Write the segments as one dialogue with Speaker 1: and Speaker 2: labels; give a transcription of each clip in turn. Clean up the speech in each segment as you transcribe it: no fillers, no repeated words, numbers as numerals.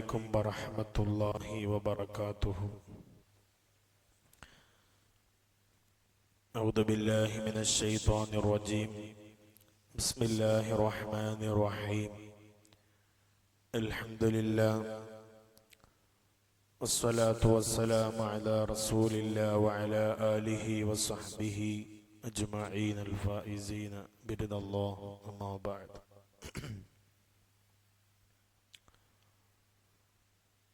Speaker 1: عليكم ورحمة الله وبركاته. أعوذ بالله من الشيطان الرجيم. بسم الله الرحمن الرحيم. الحمد لله والصلاة والسلام على رسول الله وعلى آله وصحبه أجمعين الفائزين برضا الله. أما بعد.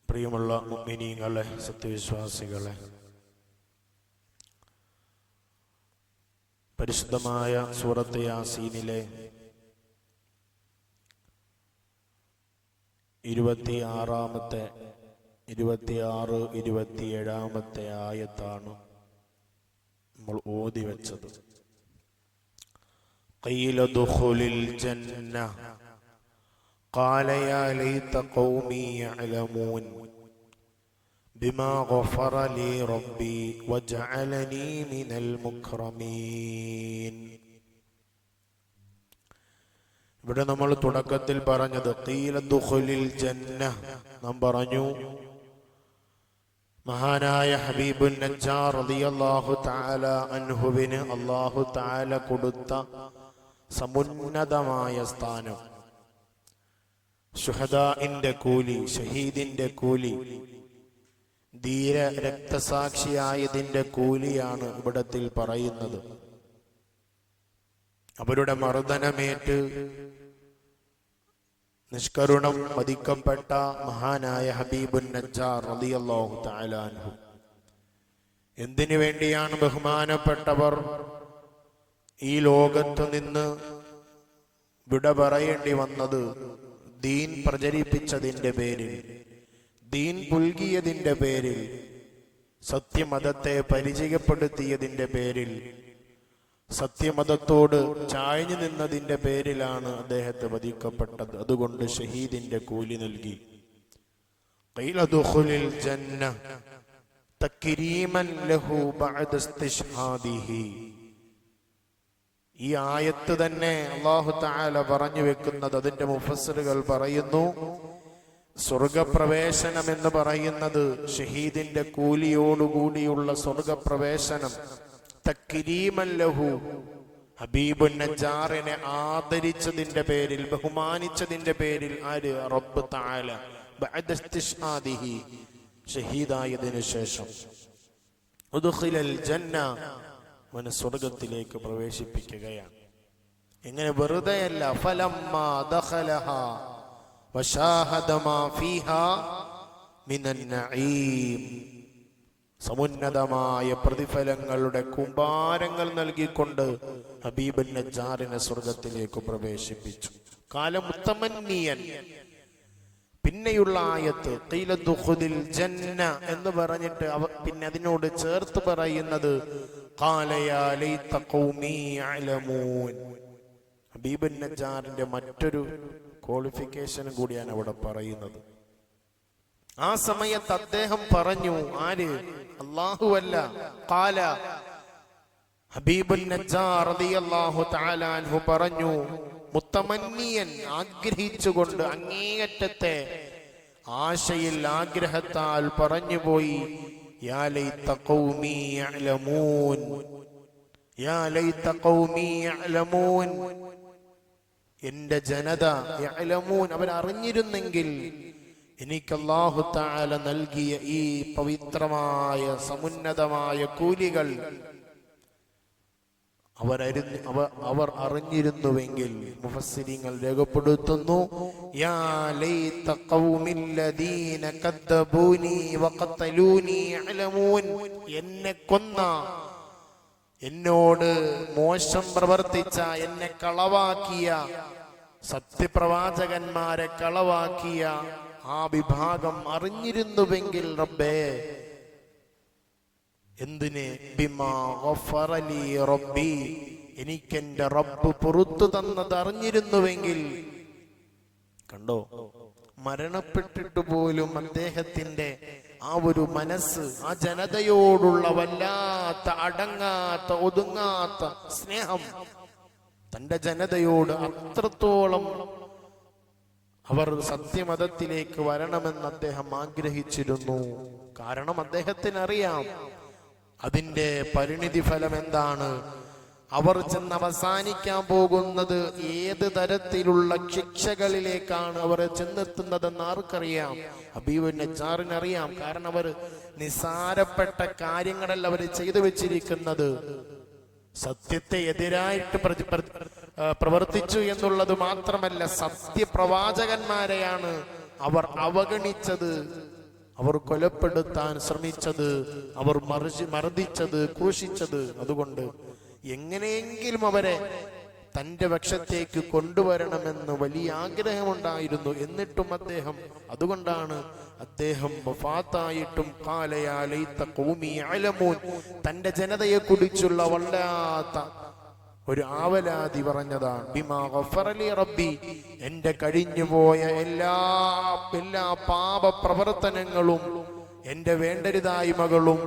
Speaker 1: പ്രിയമുള്ള മുഅ്മിനീങ്ങളെ, സത്യവിശ്വാസികളെ, പരിശുദ്ധമായ സൂറത്ത് യാസീനിലെ 26, 26, 27 ആയത്താണ് നമ്മൾ ഓതി വെച്ചത്. ഖീല ദുഖുലിൽ ജന്ന ഖാല യാ ലൈത ഖൗമി യഅലമൂൻ ബിമാ ഗഫറ ലി റബ്ബി വജഅലനി മിനൽ മുക്രമീൻ. ഇവിടെ നമ്മൾ തുടക്കത്തിൽ പറഞ്ഞത് ഖീല ദുഖുലിൽ ജന്ന, നാം പറഞ്ഞു മഹാനായ ഹബീബുൻ നജ്ജാർ റളിയല്ലാഹു തആല അൻഹുവിന് അല്ലാഹു തആല കൊടുത്ത സമുന്നതമായ സ്ഥാനം, ശുഹദാഇന്റെ കൂലി, ഷഹീദിന്റെ കൂലി, ധീര രക്തസാക്ഷിയായതിന്റെ കൂലിയാണ് ഇവിടത്തിൽ പറയുന്നത്. അവരുടെ മർദ്ദനമേറ്റ് നിഷ്കരുണം വധിക്കപ്പെട്ട മഹാനായ ഹബീബുൻ നജ്ജാർ റളിയല്ലാഹു തആല അൻഹു എന്തിനു വേണ്ടിയാണ് ബഹുമാനപ്പെട്ടവർ ഈ ലോകത്ത് നിന്ന് വിട പറയേണ്ടി വന്നത്? ദീൻ പ്രചരിപ്പിച്ചതിന്റെ പേരിൽ, ദീൻ പുൽകിയതിന്റെ പേരിൽ, സത്യമതത്തെ പരിചയപ്പെടുത്തിയതിന്റെ പേരിൽ, സത്യമതത്തോട് ചായ്ഞ്ഞു നിന്നതിന്റെ പേരിലാണ് അദ്ദേഹത്തെ വധിക്കപ്പെട്ടത്. അതുകൊണ്ട് ഷഹീദിന്റെ കൂലി നൽകി. ഖീല ദുഖുലിൽ ജന്ന തക്രീമൻ ലഹു ബഅദ ഇസ്തിശ്ഹാദിഹി. ഈ ആയത്ത് തന്നെ അല്ലാഹു തആല പറഞ്ഞു വെക്കുന്നത്, അതിന്റെ മുഫസ്സിറുകൾ പറയുന്നു, സ്വർഗപ്രവേശനം എന്ന് പറയുന്നത് ഷഹീദിന്റെ കൂലിയോടുകൂടിയുള്ള സ്വർഗപ്രവേശനം. തക്രീമൻ ലഹു, ഹബീബുൻ നജ്ജാറിനെ ആദരിച്ചതിന്റെ പേരിൽ, ബഹുമാനിച്ചതിന്റെ പേരിൽ, ആര്? റബ്ബ് തആല. ബഅദ ഇസ്തിശ്ഹാദിഹി, ഷഹീദായതിനു ശേഷം. ഉദ്ഖിലൽ ജന്ന, അവനെ സ്വർഗത്തിലേക്ക് പ്രവേശിപ്പിക്കുകയാണ്. എങ്ങനെ? വെറുതെയല്ല. ഫലമ്മാ ദഖലഹാ വശാഹദ മാ ഫീഹാ മിനൻ നഈം, സമുന്നതമായ പ്രതിഫലങ്ങളുടെ കൂമ്പാരങ്ങൾ നൽകിക്കൊണ്ട് ഹബീബുൻ നജ്ജാറിനെ സ്വർഗത്തിലേക്ക് പ്രവേശിപ്പിച്ചു. കാലമുത്തമന്നിയൻ. പിന്നെയുള്ള ആയത്ത് ഖീല ദുഖുലിൽ ജന്ന എന്ന് പറഞ്ഞിട്ട് പിന്നെ അതിനോട് ചേർത്ത് പറയുന്നത് ഖാല യാ ലൈത ഖൗമി യഅലമൂൻ. ഹബീബുൻ നജ്ജാറിന്റെ മറ്റൊരു ക്വാളിഫിക്കേഷൻ കൂടിയാണ് അവിടെ പറയുന്നത്. ആ സമയത്ത് അദ്ദേഹം പറഞ്ഞു, ആര്? അല്ലാഹുവല്ല. ഖാല, ഹബീബുൻ നജ്ജാർ റളിയല്ലാഹു തആല അൻഹു പറഞ്ഞു, മുത്തമന്നിയൻ, ആഗ്രഹിച്ചുകൊണ്ട്, അങ്ങേയറ്റത്തെ ആശയിൽ, ആഗ്രഹത്താൽ പറഞ്ഞുപോയി, യാ ലൈത ഖൗമി യഅലമൂൻ, യാ ലൈത ഖൗമി യഅലമൂൻ, എന്റെ ജനത, യഅലമൂൻ, അവരറിഞ്ഞിരുന്നെങ്കിൽ എനിക്ക് അല്ലാഹു തആല നൽകിയ ഈ പവിത്രമായ സമുന്നതമായ കൂലികൾ അവർ അറിഞ്ഞിരുന്നുവെങ്കിൽ. മുഫസ്സിരീങ്ങൾ രേഖപ്പെടുത്തുന്നു, യാ ലൈത ഖൗമിൽ ലദീന കദ്ദബൂനി വഖതലൂനി യഅലമൂൻ, എന്നെ കൊന്ന, എന്നോട് മോശം പ്രവർത്തിച്ച, എന്നെ കളവാക്കിയ, സത്യപ്രവാചകന്മാരെ കളവാക്കിയ ആ വിഭാഗം അറിഞ്ഞിരുന്നുവെങ്കിൽ റബ്ബേ, എന്തിന്? ബിമാ ഗഫറ ലി റബ്ബി, എനിക്കെന്റെ റബ്ബ് പുറത്തു തന്നത് അറിഞ്ഞിരുന്നുവെങ്കിൽ. കണ്ടോ, മരണപ്പെട്ടിട്ട് പോലും അദ്ദേഹത്തിന്റെ ആ ഒരു മനസ്സ്, ആ ജനതയോടുള്ള വല്ലാത്ത, അടങ്ങാത്ത, ഒതുങ്ങാത്ത സ്നേഹം, തന്റെ ജനതയോട് അത്രത്തോളം അവർ സത്യമതത്തിലേക്ക് വരണമെന്ന് അദ്ദേഹം ആഗ്രഹിച്ചിരുന്നു. കാരണം അദ്ദേഹത്തിന് അറിയാം അതിന്റെ പരിണിതി ഫലം എന്താണ്. അവർ ചെന്ന് അവസാനിക്കാൻ പോകുന്നത് ഏത് തരത്തിലുള്ള ശിക്ഷകളിലേക്കാണ് അവർ ചെന്നെത്തുന്നതെന്ന് ആർക്കറിയാം? ഹബീബ് നജ്ജാറിനറിയാം. കാരണം അവർ നിസാരപ്പെട്ട കാര്യങ്ങളല്ല അവർ ചെയ്തു വെച്ചിരിക്കുന്നത്. സത്യത്തെ എതിരായിട്ട് പ്രവർത്തിച്ചു എന്നുള്ളത് മാത്രമല്ല, സത്യപ്രവാചകന്മാരെയാണ് അവർ അവഗണിച്ചത്, അവർ കൊലപ്പെടുത്താൻ ശ്രമിച്ചത്, അവർ മർദ്ദിച്ചത്, ക്രൂശിച്ചത്. അതുകൊണ്ട് എങ്ങനെയെങ്കിലും അവരെ തന്റെ പക്ഷത്തേക്ക് കൊണ്ടുവരണമെന്ന് വലിയ ആഗ്രഹമുണ്ടായിരുന്നു. എന്നിട്ടും അതുകൊണ്ടാണ് അദ്ദേഹം വഫാത്തായിട്ടും തന്റെ ജനതയെ കുറിച്ചുള്ള വല്ലാത്ത ഒരു ആവലാതി പറഞ്ഞതാണ്. ബിമാ ഗഫറലി റബ്ബി, എന്റെ കഴിഞ്ഞുപോയ എല്ലാ പാപ പ്രവർത്തനങ്ങളും, എന്റെ വേണ്ടരുതായ്മകളും,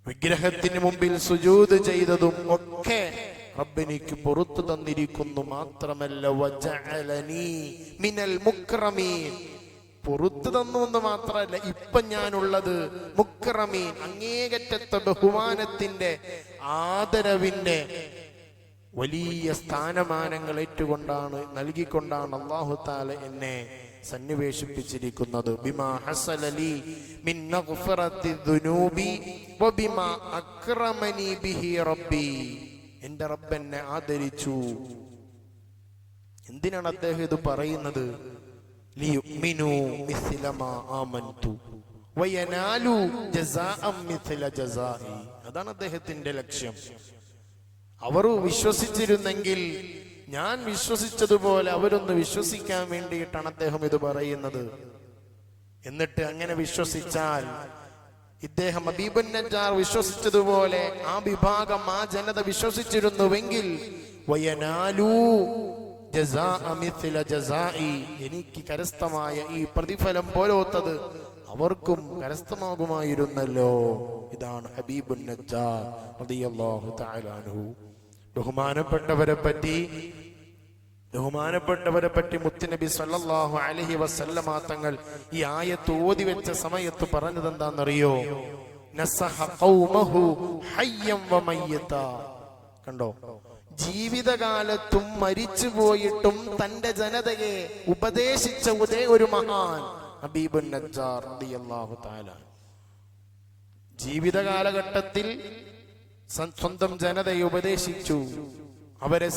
Speaker 1: വിഗ്രഹത്തിന് മുമ്പിൽ സുജൂദ് ചെയ്തതും ഒക്കെ റബ്ബെനിക്ക് പുറത്തു തന്നിരിക്കുന്നു. മാത്രമല്ല വജഅലനി മിനൽ മുക്രമീൻ, പുറത്തു തന്നു എന്ന് മാത്രമല്ല, ഇപ്പൊ ഞാനുള്ളത് മുക്രമീൻ, അങ്ങേയറ്റത്തെ ബഹുമാനത്തിന്റെ ആദരവിന്റെ വലിയ സ്ഥാനമാനങ്ങൾ ഏറ്റുകൊണ്ടാണ് നൽകിക്കൊണ്ടാണ് അല്ലാഹു തആല എന്നെ സന്നിവേശിപ്പിച്ചിരിക്കുന്നത്. ബിമാ ഹസലലി മിൻ മഗ്ഫിറത്തി ദുനൂബി വബിമാ അക്രമനി ബിഹി റബ്ബി, എന്റെ റബ്ബ് എന്നെ ആദരിച്ചു. എന്തിനാണ് അദ്ദേഹം ഇത് പറയുന്നത്? ലിയുമിനു മിസ്ല മാ ആമൻതു വയനാലു ജസാഅം മിസ്ല ജസാഇ. അതാണ് അദ്ദേഹത്തിന്റെ ലക്ഷ്യം. അവർ വിശ്വസിച്ചിരുന്നെങ്കിൽ ഞാൻ വിശ്വസിച്ചതുപോലെ അവരൊന്ന് വിശ്വസിക്കാൻ വേണ്ടിയിട്ടാണ് അദ്ദേഹം ഇത് പറയുന്നത്. എന്നിട്ട് അങ്ങനെ വിശ്വസിച്ചാൽ, ഇദ്ദേഹം ഹബീബുൻ നജ്ജാർ വിശ്വസിച്ചതുപോലെ ആ വിഭാഗം, ആ ജനത വിശ്വസിച്ചിരുന്നുവെങ്കിൽ വയനാലു ജസാഅ മിസ്ല ജസാഇ, എനിക്ക് കരസ്ഥമായ ഈ പ്രതിഫലം പോലത്തത് അവർക്കും കരസ്ഥമാകുമായിരുന്നല്ലോ. ഇതാണ് ഹബീബുൻ നജ്ജാർ റളിയല്ലാഹു തആല അൻഹു. ബഹുമാനപ്പെട്ടവരെ പറ്റി മുത്തുനബി സല്ലല്ലാഹു അലൈഹി വസല്ലമ തങ്ങൾ ഈ ആയത്ത് ഓതി വെച്ച സമയത്ത് പറഞ്ഞത് എന്താണെന്നറിയോ? നസഹ ഖൗമഹു ഹയ്യം വമയ്യത. കണ്ടോ, ജീവിതകാലത്തും മരിച്ചു പോയിട്ടും തന്റെ ജനതയെ ഉപദേശിച്ച ഒരു മഹാൻ ഹബീബുൻ നജ്ജാർ റളിയല്ലാഹു തആല. ജീവിത കാലഘട്ടത്തിൽ സ്വന്തം ജനതയെ ഉപദേശിച്ചു, അവരെ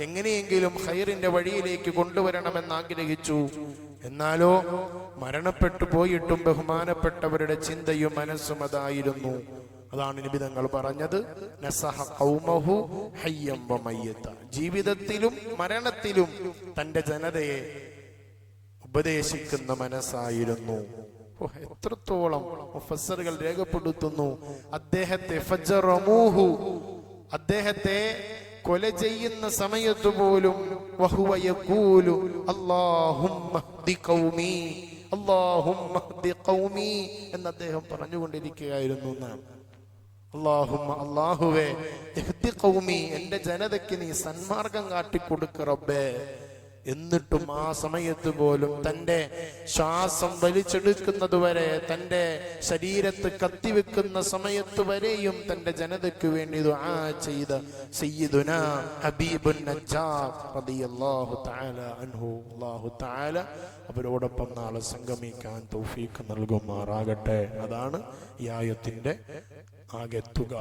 Speaker 1: എങ്ങനെയെങ്കിലും ഖൈറിന്റെ വഴിയിലേക്ക് കൊണ്ടുവരണമെന്ന് ആഗ്രഹിച്ചു. എന്നാലോ മരണപ്പെട്ടു പോയിട്ടും ബഹുമാനപ്പെട്ടവരുടെ ചിന്തയും മനസ്സും അതായിരുന്നു. അതാണ് നബി തങ്ങൾ പറഞ്ഞത്, നസഹ ഖൗമഹു ഹയ്യം വമയ്യത. ജീവിതത്തിലും മരണത്തിലും തന്റെ ജനതയെ ഉപദേശിക്കുന്ന മനസ്സായിരുന്നു. എത്രത്തോളം മുഫസ്സിറുകൾ രേഖപ്പെടുത്തുന്നു. അദ്ദേഹത്തെ കൊല ചെയ്യുന്ന സമയത്ത് പോലും വഹുവ യഖൂലു അല്ലാഹുമ്മ ഹ്ദി ഖൗമി, അല്ലാഹുമ്മ ഹ്ദി ഖൗമി എന്ന് അദ്ദേഹം പറഞ്ഞുകൊണ്ടിരിക്കുകയായിരുന്നു. അല്ലാഹുവേ ഇഹ്ദി ഖൗമി, എന്റെ ജനതയ്ക്ക് നീ സന്മാർഗം കാട്ടിക്കൊടുക്ക റബ്ബേ. എന്നിട്ടും ആ സമയത്ത് പോലും തന്റെ ശ്വാസം വലിച്ചെടുക്കുന്നത് വരെ, തന്റെ ശരീരത്ത് കത്തിവെക്കുന്ന സമയത്ത് വരെയും തന്റെ ജനതയ്ക്ക് വേണ്ടി ദുആ ചെയ്ത സയ്യിദുനാ ഹബീബുൻ നജ്ജാർ റളിയല്ലാഹു തആല അൻഹു. അല്ലാഹു തആല അവരോടൊപ്പം നാളെ സംഗമിക്കാൻ തൗഫീഖ് നൽകുമാറാകട്ടെ. അതാണ് ഈ ആയത്തിന്റെ ആകെ തുക.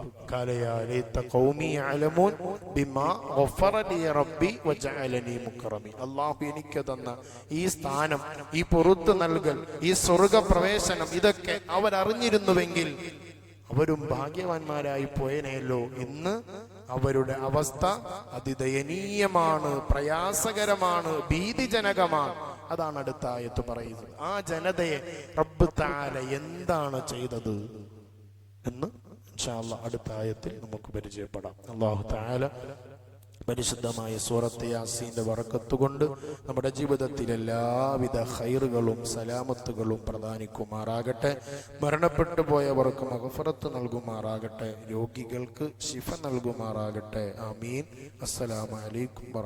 Speaker 1: അല്ലാഹു എനിക്ക് തന്ന ഈ സ്ഥാനം, ഈ പുറത്തു നൽകൽ, ഈ സ്വർഗപ്രവേശനം, ഇതൊക്കെ അവരറിഞ്ഞിരുന്നുവെങ്കിൽ അവരും ഭാഗ്യവാന്മാരായി പോയനല്ലോ. ഇന്ന് അവരുടെ അവസ്ഥ അതിദയനീയമാണ്, പ്രയാസകരമാണ്, ഭീതിജനകമാണ്. അതാണ് അടുത്ത ആയത്ത് പറയുന്നത്. ആ ജനതയെ റബ്ബ് തആല എന്താണ് ചെയ്തത് എന്ന് ഇൻഷാ അല്ലാഹ് അടുത്ത ആയത്തിൽ നമുക്ക് പരിചയപ്പെടാം. അല്ലാഹു തആല പരിശുദ്ധമായ സൂറത്ത് യാസീന്റെ ബറക്കത്ത് കൊണ്ട് നമ്മുടെ ജീവിതത്തിൽ എല്ലാവിധ ഖൈറുകളും സലാമത്തുകളും പ്രദാനിക്കുമാറാകട്ടെ. മരണപ്പെട്ടു പോയവർക്ക് മഗ്ഫിറത്ത് നൽകുമാറാകട്ടെ. രോഗികൾക്ക് ശിഫ നൽകുമാറാകട്ടെ. ആമീൻ. അസ്സലാമു അലൈക്കും.